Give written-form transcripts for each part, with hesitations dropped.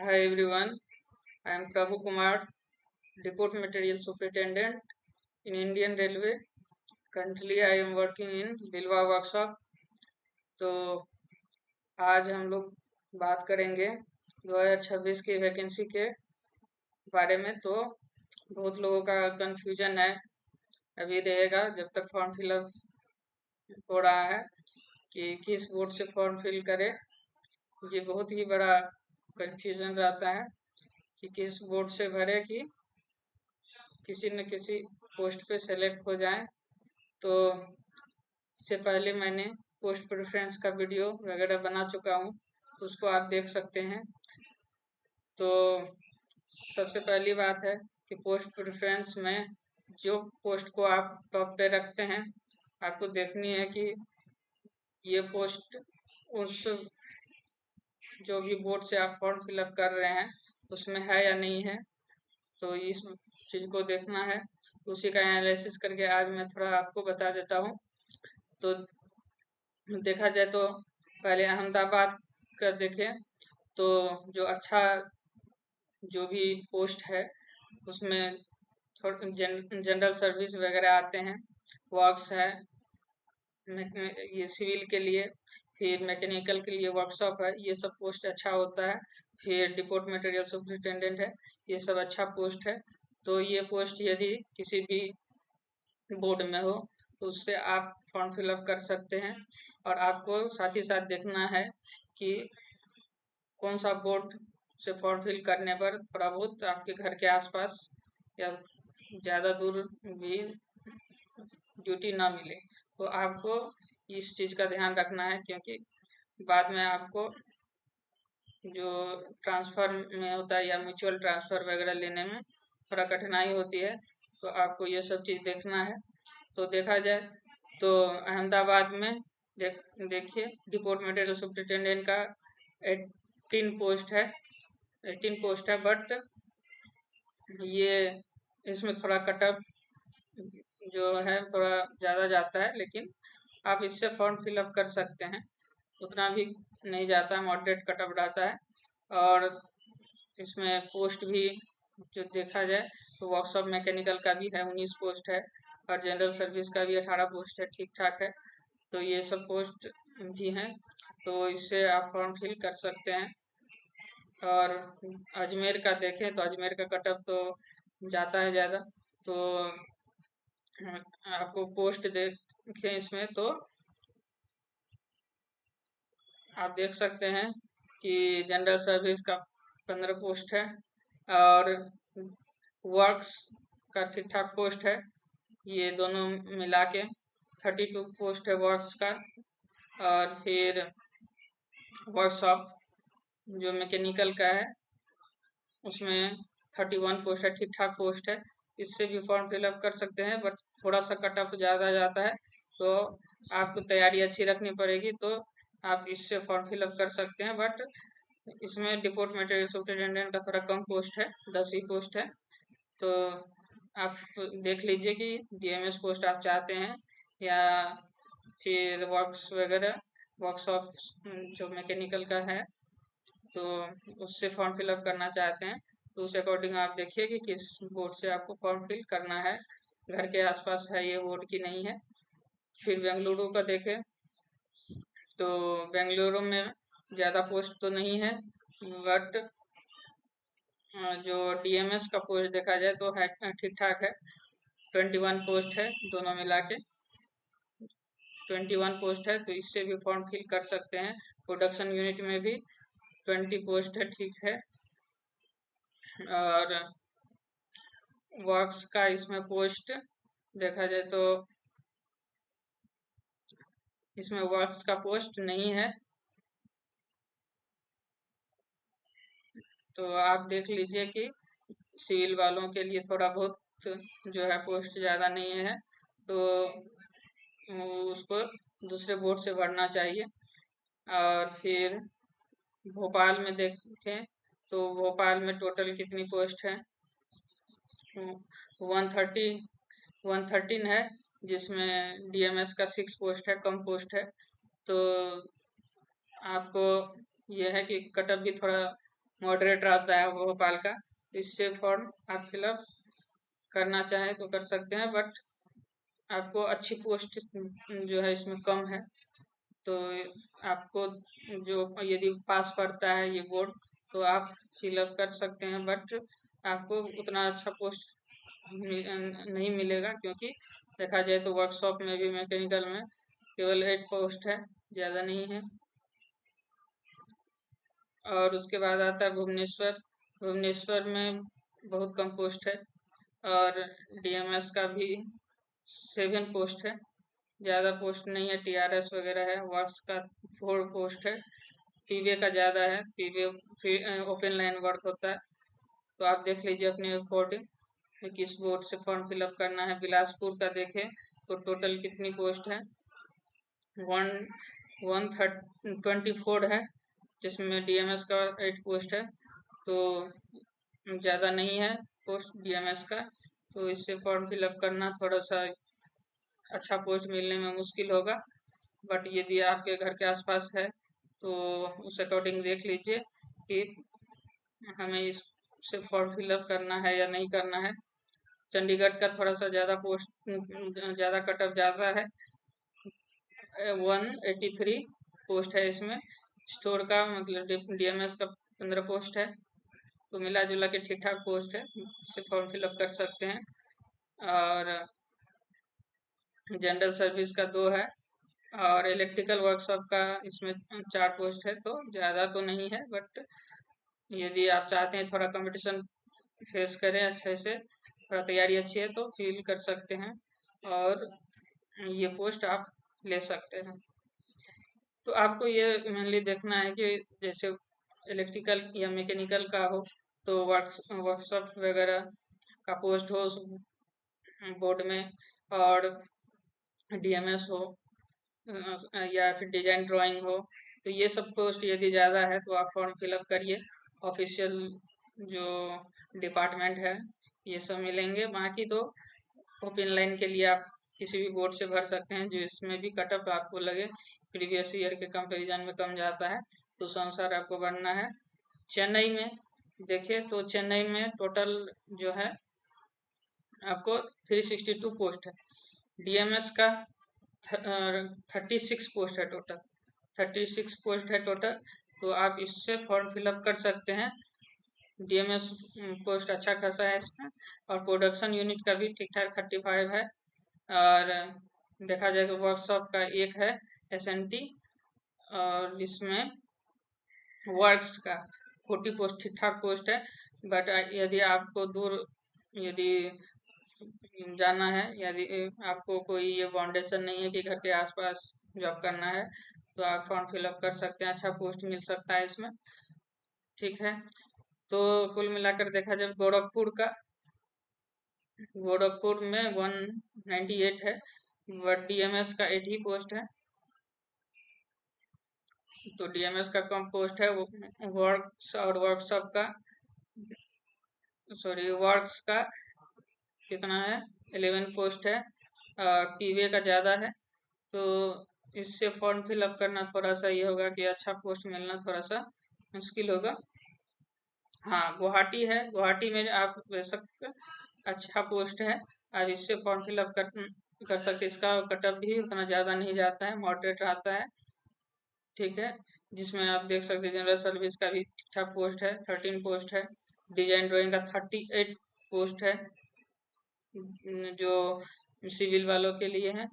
Hi everyone, I am Prabhu Kumar, Depot Material Superintendent in Indian Railway. Currently I am working in Bilwa Workshop. तो आज हम लोग बात करेंगे 2026 की वैकेंसी के बारे में। तो बहुत लोगों का कंफ्यूजन है, अभी रहेगा जब तक फॉर्म फिलअप हो रहा है कि किस बोर्ड से फॉर्म फिल करें। ये बहुत ही बड़ा कंफ्यूजन रहता है कि किस बोर्ड से भरे कि किसी न किसी पोस्ट पे सेलेक्ट हो जाए। तो इससे पहले मैंने पोस्ट प्रेफरेंस का वीडियो वगैरह बना चुका हूँ, तो उसको आप देख सकते हैं। तो सबसे पहली बात है कि पोस्ट प्रेफरेंस में जो पोस्ट को आप टॉप पे रखते हैं, आपको देखनी है कि ये पोस्ट उस जो भी बोर्ड से आप फॉर्म फिलअप कर रहे हैं उसमें है या नहीं है। तो इस चीज को देखना है, उसी का एनालिसिस करके आज मैं थोड़ा आपको बता देता हूँ। तो देखा जाए तो पहले अहमदाबाद का देखें तो जो अच्छा जो भी पोस्ट है उसमें जनरल सर्विस वगैरह आते हैं, वर्क्स है, ये सिविल के लिए, फिर मैकेनिकल के लिए वर्कशॉप है, ये सब पोस्ट अच्छा होता है। फिर डिपोट मटेरियल सुपरिटेंडेंट है, ये सब अच्छा पोस्ट है। तो ये पोस्ट यदि किसी भी बोर्ड में हो तो उससे आप फॉर्म फिलअप कर सकते हैं। और आपको साथ ही साथ देखना है कि कौन सा बोर्ड से फॉर्म फिल करने पर थोड़ा बहुत आपके घर के आसपास या ज़्यादा दूर भी ड्यूटी ना मिले। तो आपको इस चीज़ का ध्यान रखना है, क्योंकि बाद में आपको जो ट्रांसफ़र में होता है या म्यूचुअल ट्रांसफ़र वगैरह लेने में थोड़ा कठिनाई होती है। तो आपको ये सब चीज़ देखना है। तो देखा जाए तो अहमदाबाद में देखिए डिपोट मटेरियल सुपरिटेंडेंट का 18 पोस्ट है, बट ये इसमें थोड़ा कटअप जो है थोड़ा ज़्यादा जाता है, लेकिन आप इससे फॉर्म फिलअप कर सकते हैं। उतना भी नहीं जाता है, मॉडरेट कटअप रहता है। और इसमें पोस्ट भी जो देखा जाए तो वर्कशॉप मैकेनिकल का भी है, 19 पोस्ट है, और जनरल सर्विस का भी 18 पोस्ट है, ठीक ठाक है। तो ये सब पोस्ट भी हैं, तो इससे आप फॉर्म फिल कर सकते हैं। और अजमेर का देखें तो अजमेर का कटअप तो जाता है ज़्यादा। तो आपको पोस्ट देखें इसमें तो आप देख सकते हैं कि जनरल सर्विस का 15 पोस्ट है, और वर्क्स का ठीक ठाक पोस्ट है। ये दोनों मिला के 32 पोस्ट है वर्क्स का। और फिर वर्कशॉप जो मैकेनिकल का है उसमें 31 पोस्ट है, ठीक ठाक पोस्ट है। इससे भी फॉर्म फिलअप कर सकते हैं, बट थोड़ा सा कट ऑफ ज़्यादा जाता है। तो आपको तैयारी अच्छी रखनी पड़ेगी, तो आप इससे फॉर्म फिलअप कर सकते हैं। बट इसमें डिपोट मटेरियल सुपरिटेंडेंट का थोड़ा कम पोस्ट है, 10 ही पोस्ट है। तो आप देख लीजिए कि डीएमएस पोस्ट आप चाहते हैं या फिर वर्क्स वगैरह वर्कशॉप जो मैकेनिकल का है तो उससे फॉर्म फिलअप करना चाहते हैं। तो उस अकॉर्डिंग आप देखिए कि किस बोर्ड से आपको फॉर्म फिल करना है, घर के आसपास है ये बोर्ड की नहीं है। फिर बेंगलुरु का देखें तो बेंगलुरु में ज़्यादा पोस्ट तो नहीं है, बट जो डीएमएस का पोस्ट देखा जाए तो है ठीक ठाक है। 21 पोस्ट है, दोनों मिला के 21 पोस्ट है, तो इससे भी फॉर्म फिल कर सकते हैं। प्रोडक्शन यूनिट में भी 20 पोस्ट है, ठीक है। और वर्क्स का इसमें पोस्ट देखा जाए तो इसमें वर्क्स का पोस्ट नहीं है। तो आप देख लीजिए कि सिविल वालों के लिए थोड़ा बहुत जो है पोस्ट ज़्यादा नहीं है, तो उसको दूसरे बोर्ड से भरना चाहिए। और फिर भोपाल में देखें तो भोपाल में टोटल कितनी पोस्ट है, 113 है, जिसमें डीएमएस का 6 पोस्ट है, कम पोस्ट है। तो आपको यह है कि कटअप भी थोड़ा मॉडरेटर आता है भोपाल का, तो इससे फॉर्म आप फिलअप करना चाहें तो कर सकते हैं, बट आपको अच्छी पोस्ट जो है इसमें कम है, तो आपको जो यदि पास पड़ता है ये बोर्ड तो आप फिलअप कर सकते हैं, बट आपको उतना अच्छा पोस्ट नहीं मिलेगा, क्योंकि देखा जाए तो वर्कशॉप में भी मैकेनिकल में केवल 8 पोस्ट है, ज़्यादा नहीं है। और उसके बाद आता है भुवनेश्वर। भुवनेश्वर में बहुत कम पोस्ट है, और डीएमएस का भी 7 पोस्ट है, ज़्यादा पोस्ट नहीं है। टीआरएस वगैरह है। वर्क्स का 4 पोस्ट है। पीवे का ज़्यादा है, पीवे ओपन लाइन वर्क होता है, तो आप देख लीजिए अपने अकॉर्डिंग कि किस बोर्ड से फॉर्म फिलअप करना है। बिलासपुर का देखें तो टोटल कितनी पोस्ट है, 124 है, जिसमें डीएमएस का 8 पोस्ट है, तो ज़्यादा नहीं है पोस्ट डीएमएस का, तो इससे फॉर्म फिलअप करना थोड़ा सा अच्छा पोस्ट मिलने में मुश्किल होगा। बट यदि आपके घर के आसपास है तो उस अकॉर्डिंग देख लीजिए कि हमें इससे फॉर्म फिलअप करना है या नहीं करना है। चंडीगढ़ का थोड़ा सा ज़्यादा पोस्ट, ज़्यादा कटअप ज़्यादा है, 183 पोस्ट है इसमें। स्टोर का मतलब डीएमएस का 15 पोस्ट है, तो मिला जुला के ठीक ठाक पोस्ट है, इससे फॉर्म फिलअप कर सकते हैं। और जनरल सर्विस का 2 है, और इलेक्ट्रिकल वर्कशॉप का इसमें 4 पोस्ट है, तो ज़्यादा तो नहीं है, बट यदि आप चाहते हैं थोड़ा कंपटीशन फेस करें अच्छे से, थोड़ा तैयारी अच्छी है, तो फील कर सकते हैं और ये पोस्ट आप ले सकते हैं। तो आपको ये मेनली देखना है कि जैसे इलेक्ट्रिकल या मैकेनिकल का हो तो वर्कशॉप वगैरह का पोस्ट हो उस बोर्ड में, और डीएमएस हो या फिर डिजाइन ड्राइंग हो, तो ये सब पोस्ट यदि ज़्यादा है तो आप फॉर्म फिलअप करिए। ऑफिशियल जो डिपार्टमेंट है ये सब मिलेंगे, बाकी तो ओपन लाइन के लिए आप किसी भी बोर्ड से भर सकते हैं जिसमें भी कटअप आपको लगे प्रीवियस ईयर के कंपैरिजन में कम जाता है, तो उस अनुसार आपको भरना है। चेन्नई में देखें तो चेन्नई में टोटल जो है आपको 362 पोस्ट है। डीएमएस का 36 पोस्ट है टोटल, 36 पोस्ट है टोटल, तो आप इससे फॉर्म फिलअप कर सकते हैं। डीएमएस पोस्ट अच्छा खासा है इसमें, और प्रोडक्शन यूनिट का भी ठीक ठाक 35 है, और देखा जाए तो वर्कशॉप का 1 है एसएनटी, और इसमें वर्क्स का 40 पोस्ट ठीक ठाक पोस्ट है। बट यदि आपको दूर यदि जाना है, यदि आपको कोई ये फाउंडेशन नहीं है कि घर के आसपास जॉब करना है, तो आप फॉर्म फिलअप कर सकते हैं, अच्छा पोस्ट मिल सकता है इसमें। ठीक है, तो कुल मिलाकर देखा जाए गोरखपुर में 198 है, बट डीएमएस का 8 ही पोस्ट है, तो डीएमएस का कम पोस्ट है। वर्क्स और वर्कशॉप का वर्क्स का कितना है, 11 पोस्ट है, और पीवे का ज़्यादा है, तो इससे फॉर्म फिलअप करना थोड़ा सा ये होगा कि अच्छा पोस्ट मिलना थोड़ा सा मुश्किल होगा। हाँ, गुवाहाटी है, गुवाहाटी में आप बेशक अच्छा पोस्ट है, आप इससे फॉर्म फिलअप कर सकते, इसका कटअप भी उतना ज़्यादा नहीं जाता है, मॉडरेट आता है। ठीक है, जिसमें आप देख सकते हैं जनरल सर्विस का भी ठीक ठाक पोस्ट है, 13 पोस्ट है। डिजाइन ड्राइंग का 38 पोस्ट है, जो सिविल वालों के लिए है।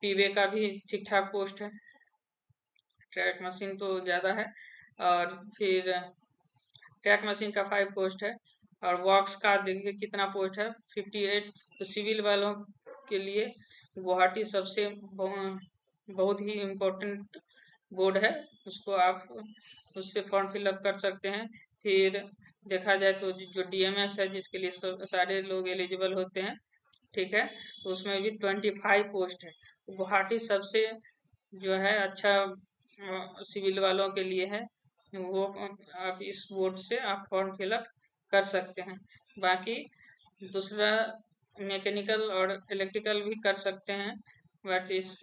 पीवे का भी ठीक ठाक पोस्ट है, ट्रैक मशीन तो ज़्यादा है, और फिर ट्रैक मशीन का 5 पोस्ट है, और वर्क्स का देखिए कितना पोस्ट है, 58। तो सिविल वालों के लिए गुवाहाटी सबसे बहुत ही इम्पोर्टेंट बोर्ड है, उसको आप उससे फॉर्म फिलअप कर सकते हैं। फिर देखा जाए तो जो डीएमएस है जिसके लिए सारे लोग एलिजिबल होते हैं, ठीक है, तो उसमें भी 25 पोस्ट है। गुवाहाटी सबसे जो है अच्छा सिविल वालों के लिए है, वो आप इस बोर्ड से आप फॉर्म फिलअप कर सकते हैं। बाकी दूसरा मैकेनिकल और इलेक्ट्रिकल भी कर सकते हैं, बट इस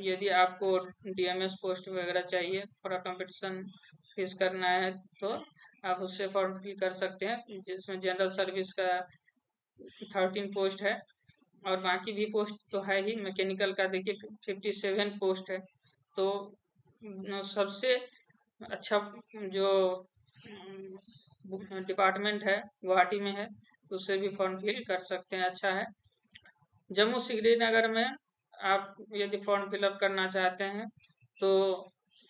यदि आपको डीएमएस पोस्ट वगैरह चाहिए, थोड़ा कंपटीशन फेस करना है, तो आप उससे फॉर्म फिल कर सकते हैं, जिसमें जनरल सर्विस का 13 पोस्ट है और बाकी भी पोस्ट तो है ही। मैकेनिकल का देखिए 57 पोस्ट है। तो सबसे अच्छा जो डिपार्टमेंट है गुवाहाटी में है, उससे भी फॉर्म फिल कर सकते हैं, अच्छा है। जम्मू श्रीनगर में आप यदि फॉर्म फिलअप करना चाहते हैं तो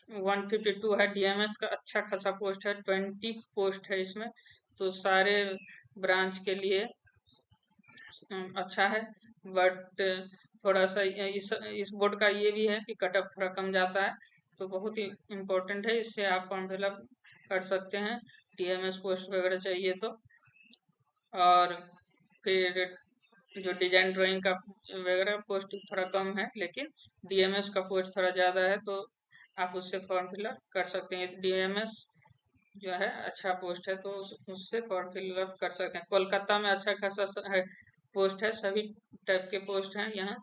152 है, डीएमएस का अच्छा खासा पोस्ट है, 20 पोस्ट है इसमें। तो सारे ब्रांच के लिए अच्छा है। बट थोड़ा सा इस बोर्ड का ये भी है कि कट ऑफ थोड़ा कम जाता है, तो बहुत ही इम्पोर्टेंट है, इससे आप फॉर्म फिलअप कर सकते हैं डीएमएस पोस्ट वगैरह चाहिए तो। और फिर जो डिजाइन ड्राइंग का वगैरह पोस्ट थोड़ा कम है, लेकिन डीएमएस का पोस्ट थोड़ा ज़्यादा है, तो आप उससे फॉर्म फिलअप कर सकते हैं। डीएमएस जो है अच्छा पोस्ट है, तो उससे फॉर्म फिलअप कर सकते हैं। कोलकाता में अच्छा खासा पोस्ट है, सभी टाइप के पोस्ट हैं यहाँ।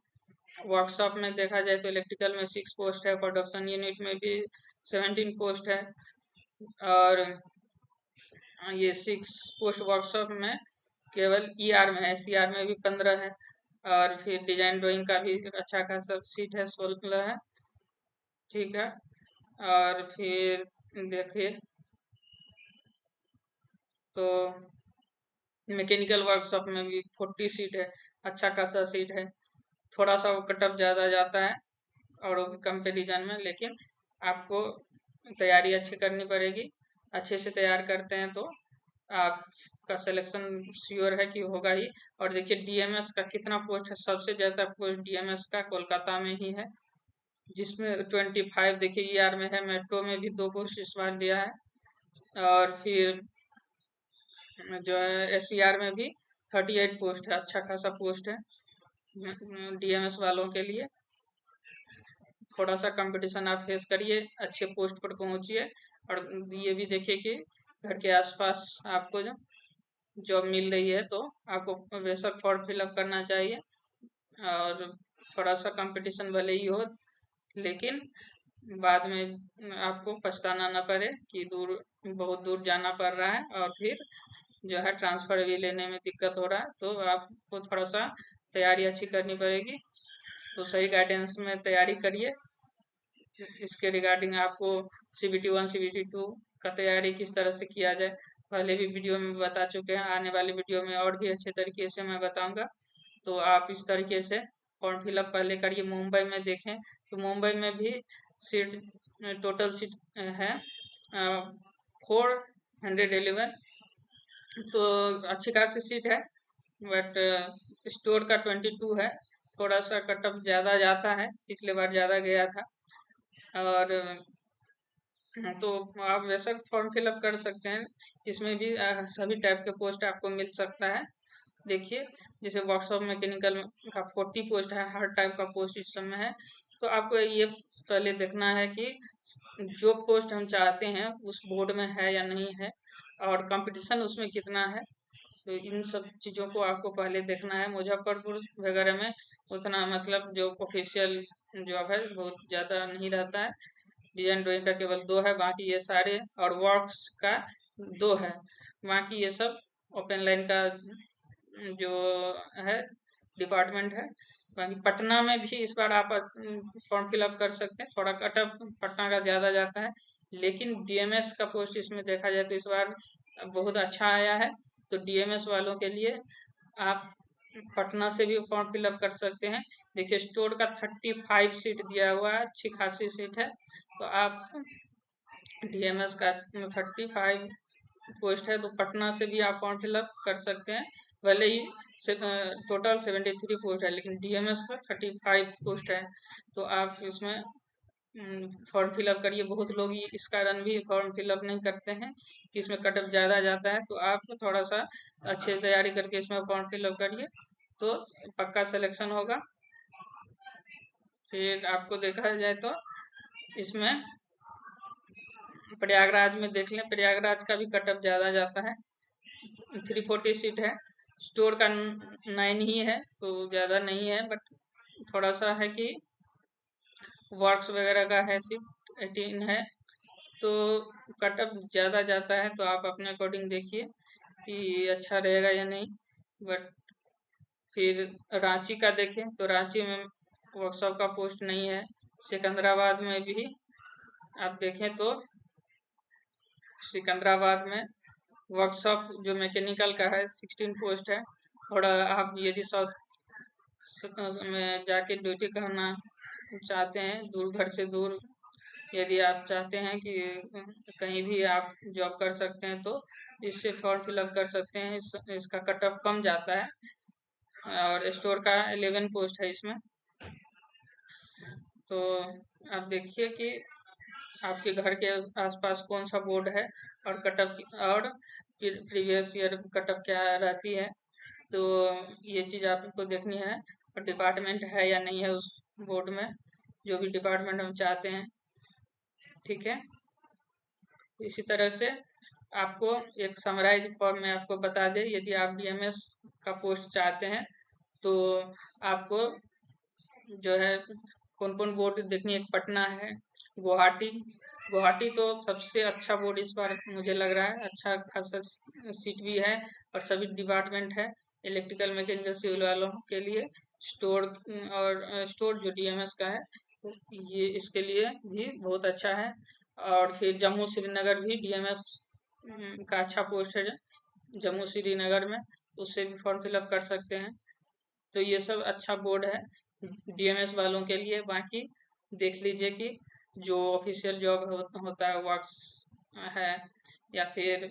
वर्कशॉप में देखा जाए तो इलेक्ट्रिकल में 6 पोस्ट है, प्रोडक्शन यूनिट में भी 17 पोस्ट है, और ये 6 पोस्ट वर्कशॉप में केवल ईआर में है, सीआर में भी 15 है, और फिर डिजाइन ड्राइंग का भी अच्छा खासा सीट है, 16 है, ठीक है। और फिर देखिए तो मैकेनिकल वर्कशॉप में भी 40 सीट है, अच्छा खासा सीट है। थोड़ा सा वो कटअप ज़्यादा जाता है और कंपेरिजन में, लेकिन आपको तैयारी अच्छी करनी पड़ेगी। अच्छे से तैयार करते हैं तो आपका सिलेक्शन श्योर है कि होगा ही। और देखिए डीएमएस का कितना पोस्ट है, सबसे ज़्यादा पोस्ट डीएमएस का कोलकाता में ही है, जिसमें 25 देखिए ईआर में है। मेट्रो में भी 2 पोस्ट इस बार दिया है, और फिर जो है एससीआर में भी 38 पोस्ट है, अच्छा खासा पोस्ट है डीएमएस वालों के लिए। थोड़ा सा कंपटीशन आप फेस करिए, अच्छे पोस्ट पर पहुंचिए, और ये भी देखिए कि घर के आसपास आपको जो जॉब मिल रही है, तो आपको बेशक फॉर्म फिलअप करना चाहिए। और थोड़ा सा कंपटीशन भले ही हो, लेकिन बाद में आपको पछताना ना पड़े कि बहुत दूर जाना पड़ रहा है, और फिर जो है ट्रांसफर भी लेने में दिक्कत हो रहा है। तो आपको थोड़ा सा तैयारी अच्छी करनी पड़ेगी, तो सही गाइडेंस में तैयारी करिए। इसके रिगार्डिंग आपको CBT 1 CBT 2 का तैयारी किस तरह से किया जाए पहले भी वीडियो में बता चुके हैं, आने वाले वीडियो में और भी अच्छे तरीके से मैं बताऊंगा। तो आप इस तरीके से फॉर्म फिलअप पहले करिए। मुंबई में देखें तो मुंबई में भी सीट, टोटल सीट है 411, तो अच्छी खासी सीट है। बट स्टोर का 22 है, थोड़ा सा कट ऑफ ज़्यादा जाता है, पिछले बार ज़्यादा गया था। और तो आप वैसा फॉर्म फिलअप कर सकते हैं, इसमें भी सभी टाइप के पोस्ट आपको मिल सकता है। देखिए जैसे वर्कशॉप मैकेनिकल का 40 पोस्ट है, हर टाइप का पोस्ट इस समय है। तो आपको ये पहले देखना है कि जो पोस्ट हम चाहते हैं उस बोर्ड में है या नहीं है, और कंपटीशन उसमें कितना है। तो इन सब चीज़ों को आपको पहले देखना है। मुजफ्फरपुर वगैरह में उतना मतलब जो ऑफिशियल जॉब है बहुत ज़्यादा नहीं रहता है। डिजाइन ड्राइंग का केवल 2 है, बाकी ये सारे, और वर्क्स का 2 है, बाकी ये सब ओपन लाइन का जो है डिपार्टमेंट है। बाकी पटना में भी इस बार आप फॉर्म फिलअप कर सकते हैं, थोड़ा कट ऑफ पटना का ज़्यादा जाता है, लेकिन डीएमएस का पोस्ट इसमें देखा जाए तो इस बार बहुत अच्छा आया है। तो डीएमएस वालों के लिए आप पटना से भी फॉर्म फिलअप कर सकते हैं। देखिए स्टोर का 35 सीट दिया हुआ है, अच्छी खासी सीट है। तो आप डीएमएस का 35 पोस्ट है, तो पटना से भी आप फॉर्म फिलअप कर सकते हैं। भले ही टोटल 73 पोस्ट है, लेकिन डीएमएस का 35 पोस्ट है, तो आप इसमें फॉर्म फिलअप करिए। बहुत लोग इस कारण भी फॉर्म फिलअप नहीं करते हैं कि इसमें कट ऑफ ज़्यादा जाता है, तो आप थोड़ा सा अच्छे तैयारी करके इसमें फॉर्म फिलअप करिए, तो पक्का सिलेक्शन होगा। फिर आपको देखा जाए तो इसमें प्रयागराज में देख लें, प्रयागराज का भी कट ऑफ ज़्यादा जाता है, 340 सीट है। स्टोर का 9 ही है, तो ज़्यादा नहीं है, बट थोड़ा सा है कि वर्क्स वगैरह का है, सीट 18 है। तो कटअप ज़्यादा जाता है तो आप अपने अकॉर्डिंग देखिए कि अच्छा रहेगा या नहीं। बट फिर रांची का देखें तो रांची में वर्कशॉप का पोस्ट नहीं है। सिकंदराबाद में भी आप देखें तो सिकंदराबाद में वर्कशॉप जो मैकेनिकल का है 16 पोस्ट है। थोड़ा आप यदि साउथ में जाके ड्यूटी करना चाहते हैं, दूर घर से दूर यदि आप चाहते हैं कि कहीं भी आप जॉब कर सकते हैं तो इससे फॉर्म फिलअप कर सकते हैं। इसका कट ऑफ कम जाता है और स्टोर का 11 पोस्ट है इसमें। तो आप देखिए कि आपके घर के आसपास कौन सा बोर्ड है और कट ऑफ और प्रीवियस ईयर कट ऑफ क्या रहती है। तो ये चीज़ आपको देखनी है और डिपार्टमेंट है या नहीं है उस बोर्ड में, जो भी डिपार्टमेंट हम चाहते हैं। ठीक है, इसी तरह से आपको एक समराइज फॉर्म में आपको बता दें, यदि आप डीएमएस का पोस्ट चाहते हैं तो आपको जो है कौन कौन बोर्ड देखनी है। एक पटना है, गुवाहाटी। गुवाहाटी तो सबसे अच्छा बोर्ड इस बार मुझे लग रहा है, अच्छा खासा सीट भी है और सभी डिपार्टमेंट है। इलेक्ट्रिकल मैकेनिकल सिविल वालों के लिए स्टोर और स्टोर जो डीएमएस का है तो ये इसके लिए भी बहुत अच्छा है। और फिर जम्मू श्रीनगर भी डीएमएस का अच्छा पोस्ट है जम्मू श्रीनगर में, उससे भी फॉर्म फिलअप कर सकते हैं। तो ये सब अच्छा बोर्ड है डीएमएस वालों के लिए। बाकी देख लीजिए कि जो ऑफिशियल जॉब होता है वर्क्स है या फिर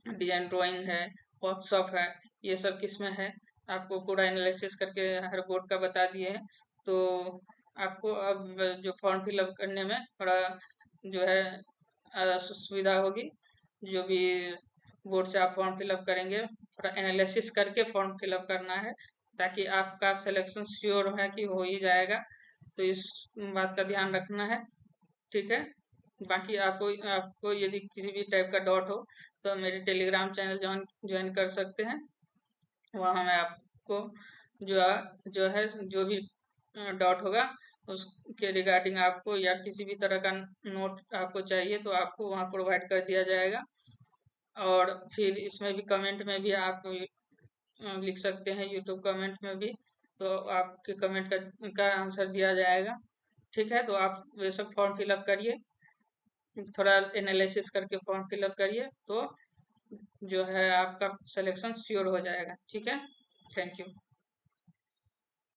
डिजाइन ड्राइंग है, वर्कशॉप है, ये सब किस में है। आपको पूरा एनालिसिस करके हर बोर्ड का बता दिए हैं। तो आपको अब जो फॉर्म फिलअप करने में थोड़ा जो है सुविधा होगी। जो भी बोर्ड से आप फॉर्म फिलअप करेंगे थोड़ा एनालिसिस करके फॉर्म फिलअप करना है, ताकि आपका सिलेक्शन श्योर है कि हो ही जाएगा। तो इस बात का ध्यान रखना है। ठीक है, बाकी आपको आपको यदि किसी भी टाइप का डाउट हो तो मेरे टेलीग्राम चैनल ज्वाइन कर सकते हैं। वहाँ मैं आपको जो है जो भी डाउट होगा उसके रिगार्डिंग आपको या किसी भी तरह का नोट आपको चाहिए तो आपको वहाँ प्रोवाइड कर दिया जाएगा। और फिर इसमें भी कमेंट में भी आप लिख सकते हैं, यूट्यूब कमेंट में भी, तो आपके कमेंट का आंसर दिया जाएगा। ठीक है, तो आप वे सब फॉर्म फिलअप करिए, थोड़ा एनालिसिस करके फॉर्म फिलअप करिए तो जो है आपका सिलेक्शन श्योर हो जाएगा। ठीक है, थैंक यू।